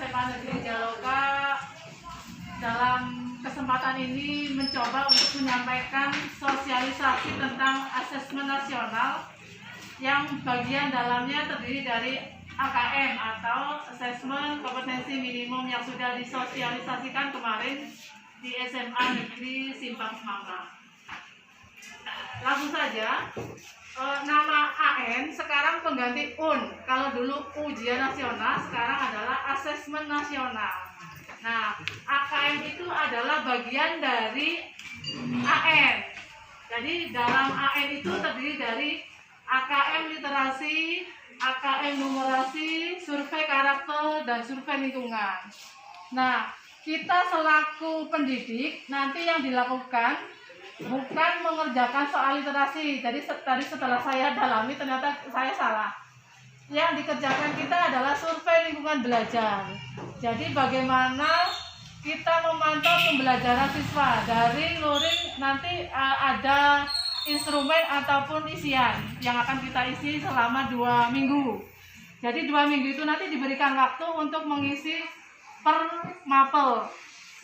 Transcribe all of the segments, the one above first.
SMA Negeri Jaloka dalam kesempatan ini mencoba untuk menyampaikan sosialisasi tentang asesmen nasional yang bagian dalamnya terdiri dari AKM atau Asesmen Kompetensi Minimum yang sudah disosialisasikan kemarin di SMA Negeri Simpang Semangka. Langsung saja, nama AN sekarang pengganti UN. Kalau dulu ujian nasional, sekarang adalah asesmen nasional. Nah, AKM itu adalah bagian dari AN. Jadi dalam AN itu terdiri dari AKM literasi, AKM numerasi, survei karakter, dan survei lingkungan. Nah, kita selaku pendidik nanti yang dilakukan bukan mengerjakan soal literasi. Jadi tadi setelah saya dalami ternyata saya salah. Yang dikerjakan kita adalah survei lingkungan belajar. Jadi bagaimana kita memantau pembelajaran siswa dari luring, nanti ada instrumen ataupun isian yang akan kita isi selama 2 minggu. Jadi 2 minggu itu nanti diberikan waktu untuk mengisi per mapel.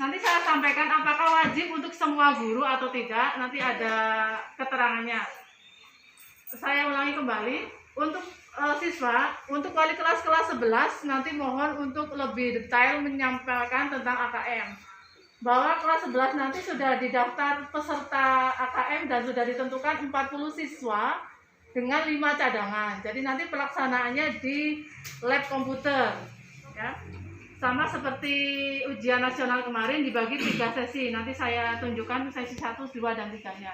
Nanti saya sampaikan apakah wajib untuk semua guru atau tidak, nanti ada keterangannya. Saya ulangi kembali, untuk siswa, untuk wali kelas 11 nanti mohon untuk lebih detail menyampaikan tentang AKM. Bahwa kelas 11 nanti sudah didaftar peserta AKM dan sudah ditentukan 40 siswa dengan 5 cadangan. Jadi nanti pelaksanaannya di lab komputer, ya. Sama seperti ujian nasional kemarin dibagi 3 sesi. Nanti saya tunjukkan sesi 1, 2, dan 3-nya.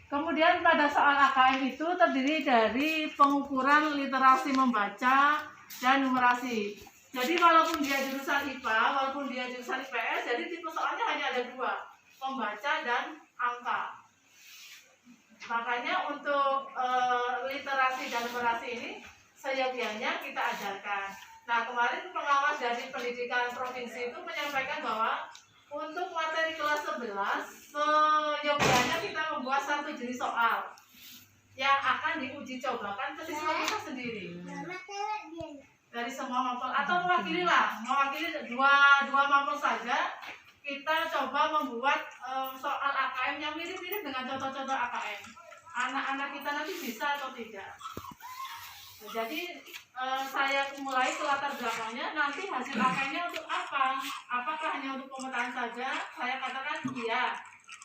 Kemudian pada soal AKM itu terdiri dari pengukuran literasi membaca dan numerasi. Jadi walaupun dia jurusan IPA, walaupun dia jurusan IPS, jadi tipe soalnya hanya ada 2, membaca dan angka. Makanya untuk literasi dan numerasi ini seyogianya kita ajarkan. Nah, kemarin pengawas dari pendidikan provinsi itu menyampaikan bahwa untuk materi kelas 11 seyogianya kita membuat 1 jenis soal yang akan diuji cobakan ke siswa kita sendiri dari semua mapel, atau mewakili dua mapel saja. Kita coba membuat soal AKM yang mirip-mirip dengan contoh-contoh AKM. Anak-anak kita nanti bisa atau tidak. Nah, jadi saya mulai ke latar belakangnya, nanti hasil AKM-nya untuk apa? Apakah hanya untuk pemetaan saja? Saya katakan iya,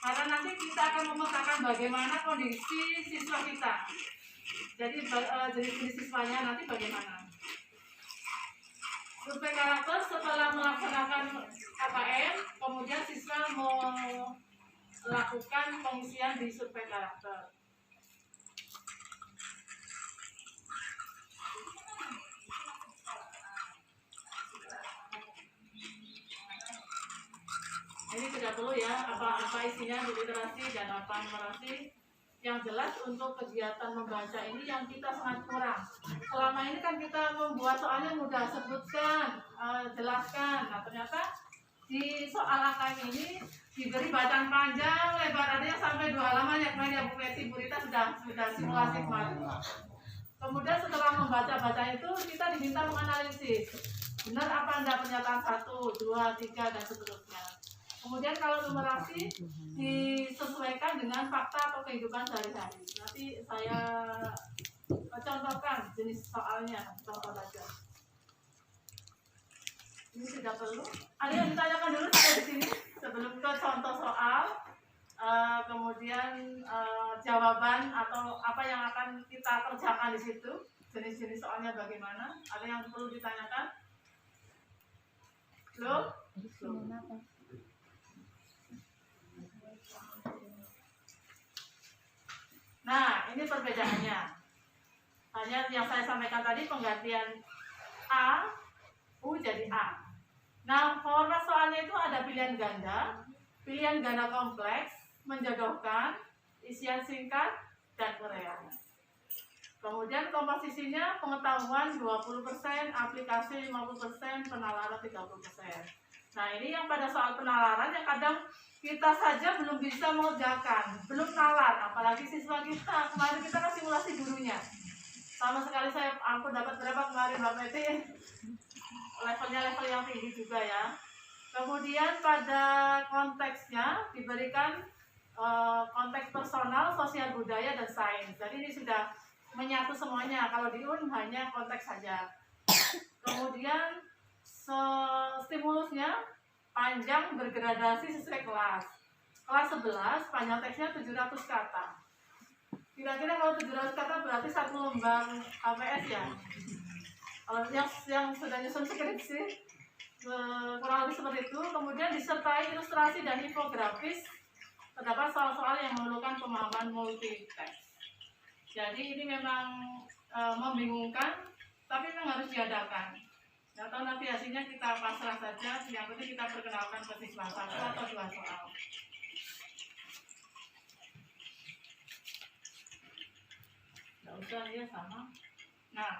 karena nanti kita akan memetakan bagaimana kondisi siswa kita. Jadi jenis siswanya nanti bagaimana. Survei karakter setelah melaksanakan AKM, kemudian siswa melakukan pengisian di survei karakter. Ini tidak perlu ya apa isinya di literasi dan apa numerasi. Yang jelas untuk kegiatan membaca ini yang kita sangat kurang. Selama ini kan kita membuat soalnya mudah, sebutkan, jelaskan. Nah, ternyata di soal AKM ini diberi bacaan panjang, lebar, ada yang sampai 2 halaman. Yang kemarin ya Bu Peti, Bu Rita sudah simulasi kemarin. Kemudian setelah membaca itu kita diminta menganalisis benar apa enggak pernyataan 1, 2, 3, dan seterusnya. Kemudian kalau numerasi disesuaikan dengan fakta atau kehidupan sehari-hari. Nanti saya contohkan jenis soalnya, contoh saja. Ini tidak perlu. Ada yang ditanyakan dulu saya di sini sebelum ke contoh soal, kemudian jawaban atau apa yang akan kita kerjakan di situ. Jenis-jenis soalnya bagaimana? Ada yang perlu ditanyakan? Belum? Nah, ini perbedaannya. Hanya yang saya sampaikan tadi penggantian A, U jadi A. Nah, format soalnya itu ada pilihan ganda kompleks, menjodohkan, isian singkat, dan urean. Kemudian komposisinya pengetahuan 20%, aplikasi 50%, penalaran 30%. Nah, ini yang pada soal penalaran yang kadang kita saja belum bisa mengerjakan, belum nalar, apalagi siswa kita. Kemarin kita kan simulasi gurunya. Sama sekali aku dapat berapa kemarin Mbak Peti? levelnya level yang tinggi juga ya. Kemudian pada konteksnya diberikan konteks personal, sosial budaya, dan sains. Jadi ini sudah menyatu semuanya. Kalau di UN hanya konteks saja. Kemudian stimulusnya panjang bergradasi sesuai kelas. Kelas 11 panjang teksnya 700 kata. Kira-kira kalau 700 kata berarti satu lembar HPS ya. Kalau yang sudah nyusun skripsi kurang lebih seperti itu. Kemudian disertai ilustrasi dan infografis. Terdapat soal-soal yang memerlukan pemahaman multitext. Jadi ini memang membingungkan, tapi memang harus diadakan. Atau nanti hasilnya kita pasrah saja. Yang penting kita perkenalkan ke siswa 1 atau 2 soal. Nggak usah ya sama. Nah,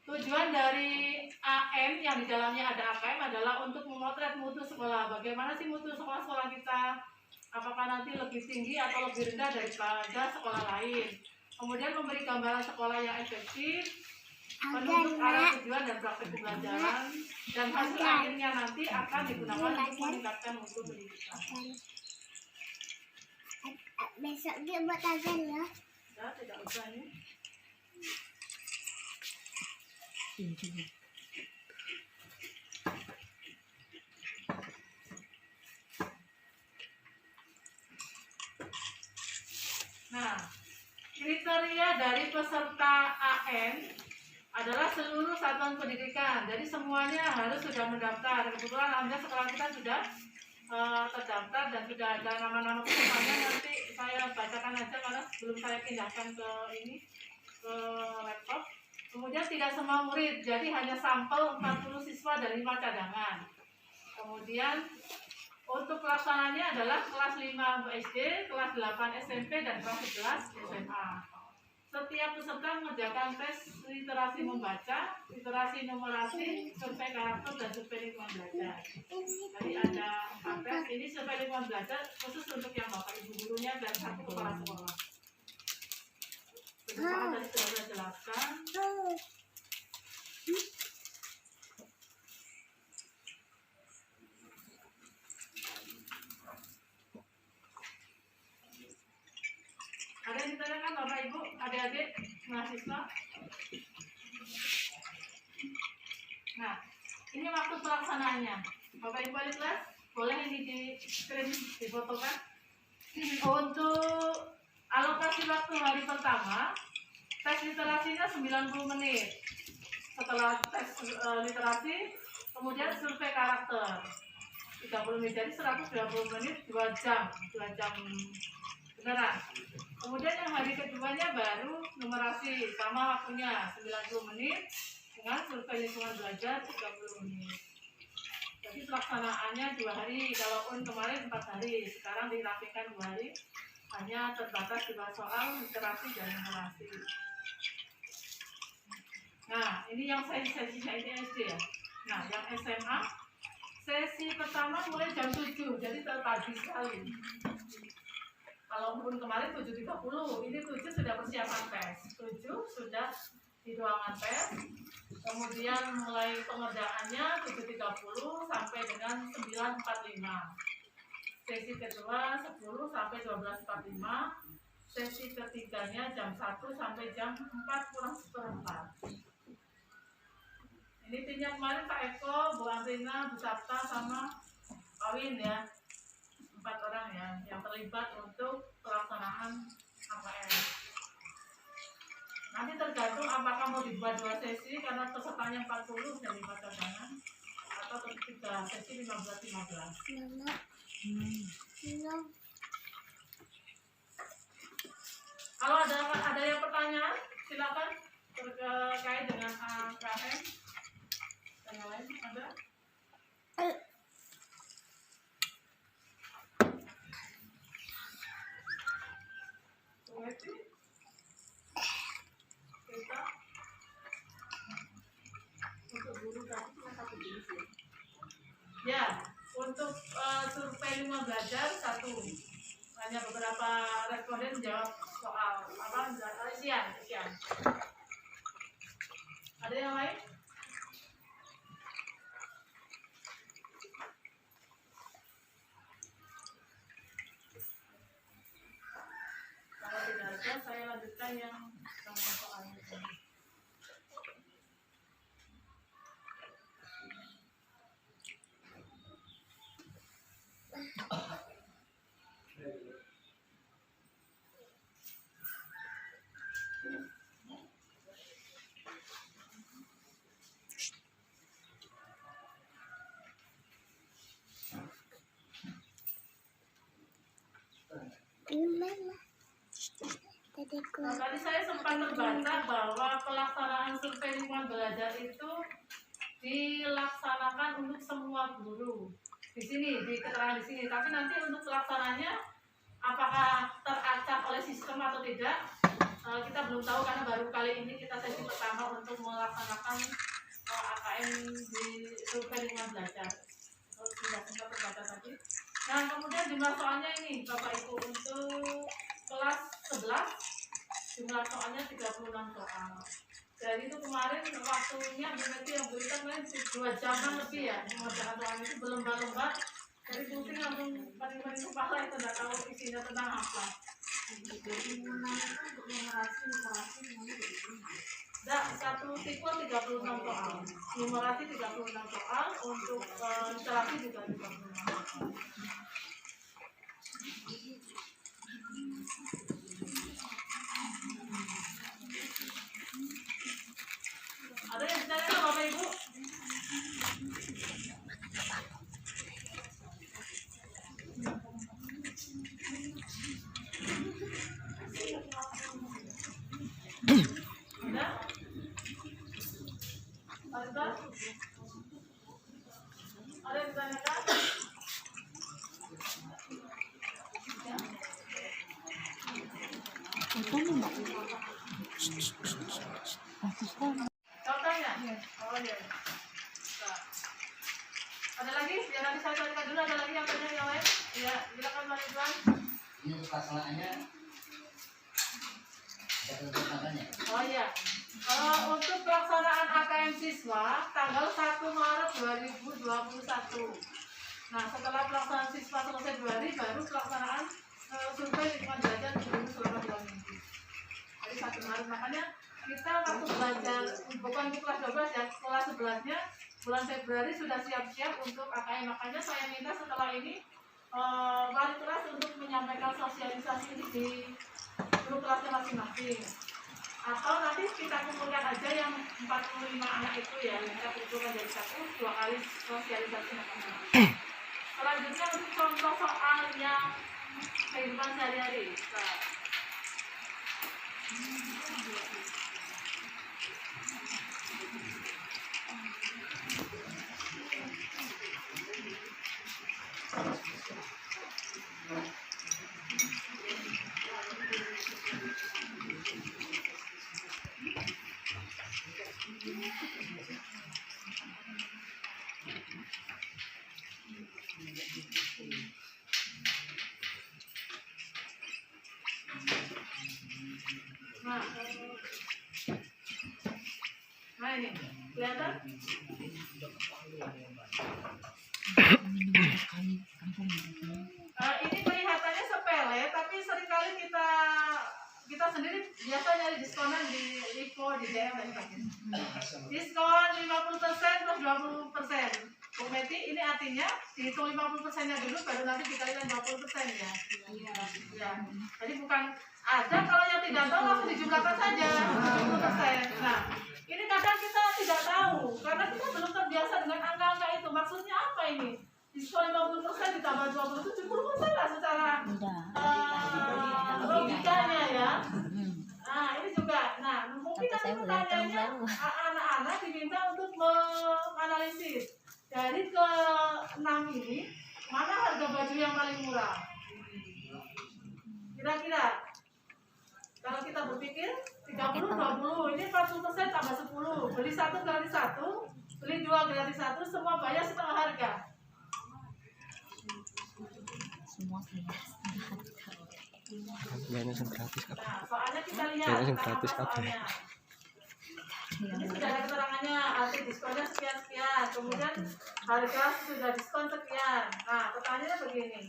tujuan dari AM yang di dalamnya ada AKM adalah untuk memotret mutu sekolah. Bagaimana sih mutu sekolah-sekolah kita? Apakah nanti lebih tinggi atau lebih rendah daripada sekolah lain? Kemudian memberi gambaran sekolah yang efektif, menunjuk arah tujuan dan praktek pembelajaran, dan hasil akhirnya nanti akan digunakan untuk meningkatkan mutu pendidikan. Besok dia buat azan ya? Ya, tidak usah ya. Nah, kriteria dari peserta AN adalah seluruh satuan pendidikan. Jadi semuanya harus sudah mendaftar. Kebetulan alhamdulillah sekolah kita sudah terdaftar dan sudah ada nama-nama pesertanya. Nanti saya bacakan aja karena belum saya pindahkan ke laptop. Kemudian tidak semua murid, jadi hanya sampel 40 siswa dari 5 cadangan. Kemudian untuk pelaksananya adalah kelas 5 SD, kelas 8 SMP, dan kelas 11 SMA. Setiap peserta mengerjakan tes literasi membaca, literasi numerasi, survei karakter, dan survei lingkungan belajar. Jadi ada 4 tes. Ini survei lingkungan belajar khusus untuk yang bapak ibu gurunya dan 1 kepala sekolah. Kedua tadi sudah saya jelaskan. Ada yang ditanyakan Bapak Ibu, adik-adik, mahasiswa? Nah, ini waktu pelaksanaannya. Bapak Ibu adik kelas, boleh ini di screen difotokan. Untuk alokasi waktu hari pertama, tes literasinya 90 menit. Setelah tes literasi, kemudian survei karakter 30 menit, jadi 120 menit, 2 jam beneran. Kemudian yang hari keduanya baru numerasi, sama waktunya 90 menit dengan survei lingkungan belajar 30 menit. Jadi pelaksanaannya 2 hari, kalau kemarin 4 hari, sekarang dirapikan 2 hari, hanya terbatas 2 soal literasi dan numerasi. Nah, ini yang sesinya ini SD ya. Nah, yang SMA, sesi pertama mulai jam 7, jadi pagi sekali. Kalaupun kemarin 7.30, ini 7 sudah persiapan tes. 7 sudah di ruangan tes. Kemudian mulai pengerjaannya 7.30 sampai dengan 9.45. Sesi kedua 10 sampai 12.45. Sesi ketiganya jam 1 sampai jam 4:04. Ini timnya kemarin Pak Eko, Bu Andrina, Bu Sabta, sama Pak Win ya. 4 orang ya yang terlibat untuk pelaksanaan AKM. Nanti tergantung apakah mau dibuat 2 sesi karena pesertanya 40 dan 5 cadangan, atau 3 sesi 15-15. Kalau ada yang pertanyaan silakan terkait dengan AKM. Yang lain ada? Kita untuk guru tadi cuma 1 jenis ya. Untuk survei lingkungan belajar 1, hanya beberapa responden jawab soal isian. Ada yang lain? yang soalnya. Nah, tadi saya sempat terbaca bahwa pelaksanaan survei lingkungan belajar itu dilaksanakan untuk semua guru di sini, di keterangan di sini. Tapi nanti untuk pelaksananya apakah teracak oleh sistem atau tidak, kita belum tahu karena baru kali ini kita sesi pertama untuk melaksanakan AKM di survei lingkungan belajar. Tidak sempat terbaca tadi. Nah, kemudian jumlah soalnya ini Bapak Ibu untuk kelas 11 jumlah soalnya 36 soal. Jadi itu kemarin waktunya berarti yang berikan kemarin 2 jaman lebih ya mengerjakan soal itu berlembar-lembar. Jadi pusing langsung paling kepala itu nggak tahu isinya tentang apa. Jadi untuk numerasi satu tipe 36 soal, numerasi 36 soal, untuk interaksi juga 36 soal. Ada yang bertanya Bapak Ibu? Ada? Ada? Ada yang ditanyakan? Ya. Contohnya? Oh iya. Ada lagi? Biar nanti saya carikan dulu. Ada lagi yang tanya yang lain? Iya, silakan Pak Ridwan. Ini untuk pelaksanaannya Oh iya. Untuk pelaksanaan AKM siswa tanggal 1 Maret 2021. Nah, setelah pelaksanaan siswa selesai 2 hari, baru pelaksanaan survei lingkungan belajar dulu selama 2 minggu. Jadi 1 Maret, makanya kita waktu belajar bukan untuk kelas 12 ya, kelas 11-nya bulan Februari sudah siap-siap untuk AKM. Makanya saya minta setelah ini wali kelas untuk menyampaikan sosialisasi ini di grup kelasnya masing-masing. Atau nanti kita kumpulkan aja yang 45 anak itu ya, yang kita kumpulkan jadi 2 kali sosialisasi masing-masing. Selanjutnya untuk contoh soal yang kehidupan sehari-hari. Nah ini kelihatan? Ini kelihatannya sepele, tapi seringkali kita sendiri biasa nyari diskonan di Lipo, di DM dan sebagainya. Diskon 50% plus 20%. Bu Meti, ini artinya dihitung 50%-nya dulu, baru nanti dikali 50% ya. Ya. Jadi bukan ada, kalau yang tidak tahu langsung dijumlahkan saja 50%. Nah, ini kadang kita tidak tahu karena kita belum terbiasa dengan angka-angka itu. Maksudnya apa ini? Diskon 50% ditambah 20 itu 70% lah secara logikanya ya. Nah, ini juga. Nah, mungkin nanti pertanyaannya anak-anak diminta untuk menganalisis dari ke-6 ini mana harga baju yang paling murah. Kira-kira kalau kita berpikir 30 20, ini 40% tambah 10, beli 1 gratis 1, beli 2 gratis 1, semua bayar setengah harga. Semua gratis. Nah, soalnya kita lihat soalnya. Ini sudah ada keterangannya, arti diskonnya sekian-sekian, kemudian harga sudah diskon sekian. Nah, pertanyaannya begini.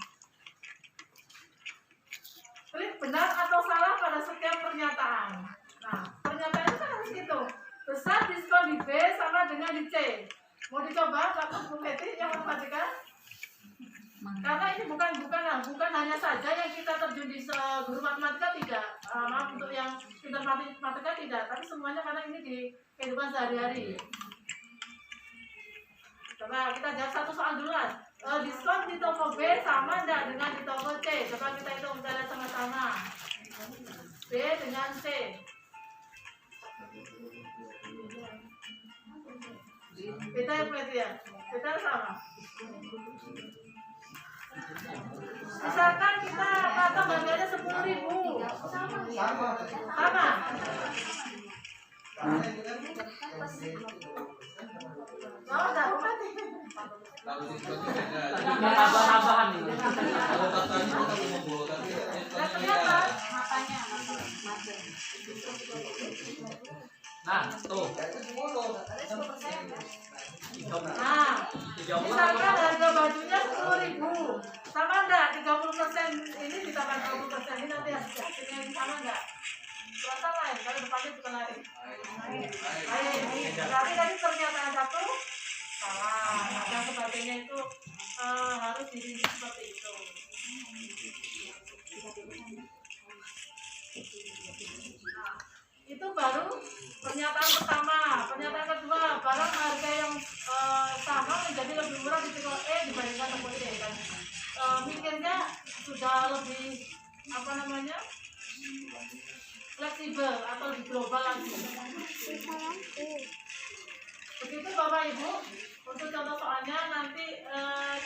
klik benar atau salah pada setiap pernyataan. Nah, pernyataan itu kan harus gitu. Besar diskon di B sama dengan di C. Mau dicoba Kak Bu Keti yang matematika? Karena ini bukan hanya saja yang kita terjun di guru matematika tidak, maaf untuk yang pintar matematika tidak, tapi semuanya karena ini di kehidupan sehari-hari. Coba kita jawab satu soal dulu lah. Diskon di toko B sama enggak dengan di toko C? Coba kita hitung secara sama-sama. B dengan C. Beda ya berarti ya? Beda sama? Misalkan kita patok harganya 10.000. Sama? Oh, udah mati. Tambah-tambahan ini. Kalau katanya kita mau bawa tapi Nggak kelihatan matanya. Nah, tuh. Nah, misalkan harga bajunya 10.000, sama enggak? 30% ini ditambah 20% ini nanti hasilnya sama enggak? Terasa lain, kalau depannya bukan lain. Berarti tadi pernyataan satu salah, nah, dan sebagainya itu harus dirinci seperti itu. Nah, itu baru pernyataan pertama. Pernyataan kedua, barang harga yang sama menjadi lebih murah di toko E dibandingkan toko C kan. Mikirnya sudah lebih fleksibel atau lebih global lagi. Begitu Bapak Ibu, untuk contoh soalnya nanti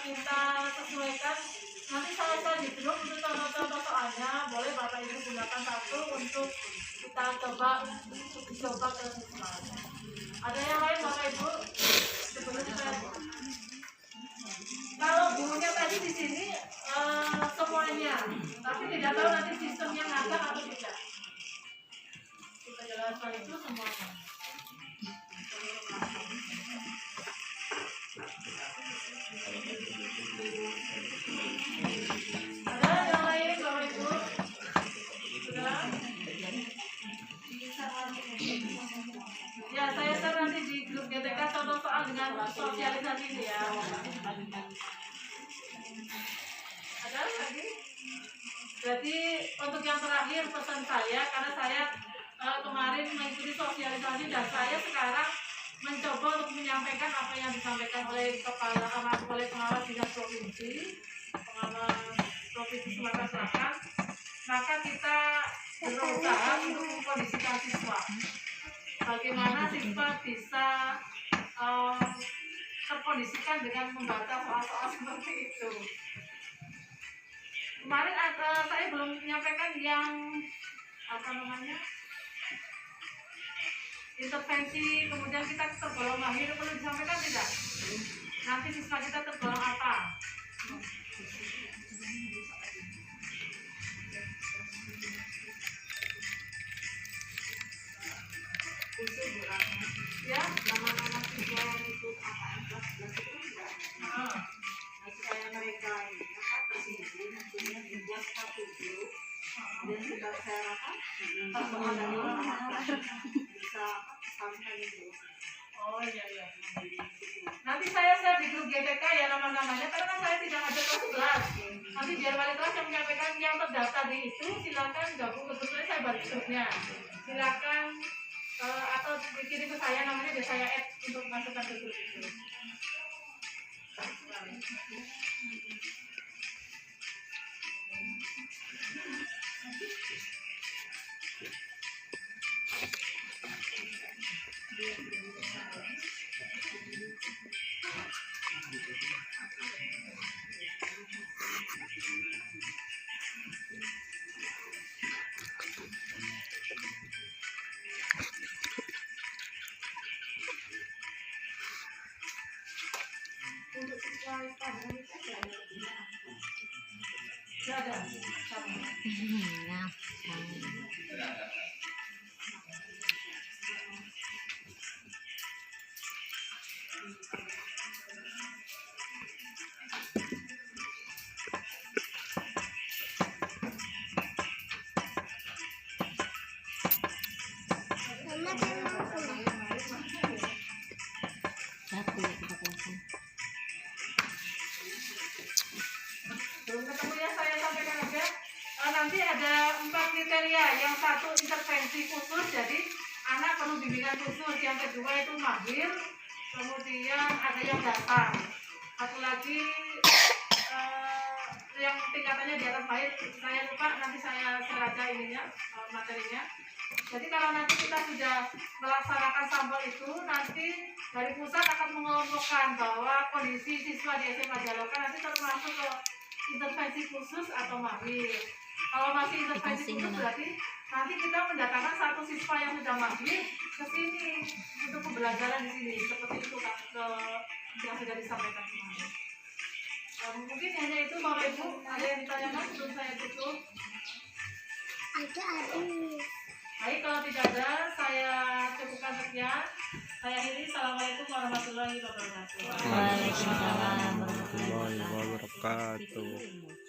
kita sesuaikan. Nanti saya di grup untuk contoh soalnya, boleh Bapak Ibu gunakan satu untuk kita coba ke siswa. Ada yang lain Bapak Ibu? Sebelumnya kalau gurunya tadi di sini semuanya, tapi tidak tahu nanti sistemnya ngajak atau tidak. Kita jelaskan itu semuanya. Ada yang lain Bapak Ibu? Sudah? Ya, saya share nanti di grup GTK contoh soal dengan sosialisasi ini ya. Ada lagi? Jadi untuk yang terakhir pesan saya, karena saya kemarin mengikuti sosialisasi dan saya sekarang mencoba untuk menyampaikan apa yang disampaikan oleh pengawas dinas provinsi, pengawas provinsi Sumatera Selatan. Maka kita berusaha untuk mengkondisikan siswa. Bagaimana siswa bisa terkondisikan dengan membaca soal-soal seperti itu. Kemarin saya belum menyampaikan yang intervensi, kemudian kita tergolong mahir, perlu disampaikan tidak? Nanti siswa kita tergolong apa? Ya, nama-nama siswa yang ikut AKM kelas 11 itu enggak? Supaya mereka tersinggung, maksudnya dibuat satu grup dan kita share persoalan ini bisa sampai itu. Oh iya. Nanti saya share di grup GTK ya nama-namanya, karena kan saya tidak ada kelas 11. Nanti biar wali kelas yang menyampaikan yang terdaftar di itu, silakan gabung, kebetulan saya bagi grupnya. Silakan atau dikirim ke saya, namanya biar saya add untuk masukkan ke grup itu. kriteria. Yang satu intervensi khusus, jadi anak perlu bimbingan khusus. Yang kedua itu mahir, kemudian ada yang dasar. Satu lagi yang tingkatannya di atas mahir, saya lupa, nanti saya sengaja ininya materinya. Jadi kalau nanti kita sudah melaksanakan sampel itu, nanti dari pusat akan mengelompokkan bahwa kondisi siswa di SMA Jaloka nanti termasuk ke intervensi khusus atau mahir. Kalau masih intervensi khusus berarti nanti kita mendatangkan satu siswa yang sudah mahir ke sini untuk pembelajaran di sini, seperti itu Kak, yang sudah disampaikan kemarin. Mungkin hanya itu Bapak Ibu, ada yang ditanyakan sebelum saya tutup? Itu habis. Baik, kalau tidak ada, saya cukupkan sekian. Saya akhiri. Assalamualaikum warahmatullahi wabarakatuh. Waalaikumsalam warahmatullahi wabarakatuh.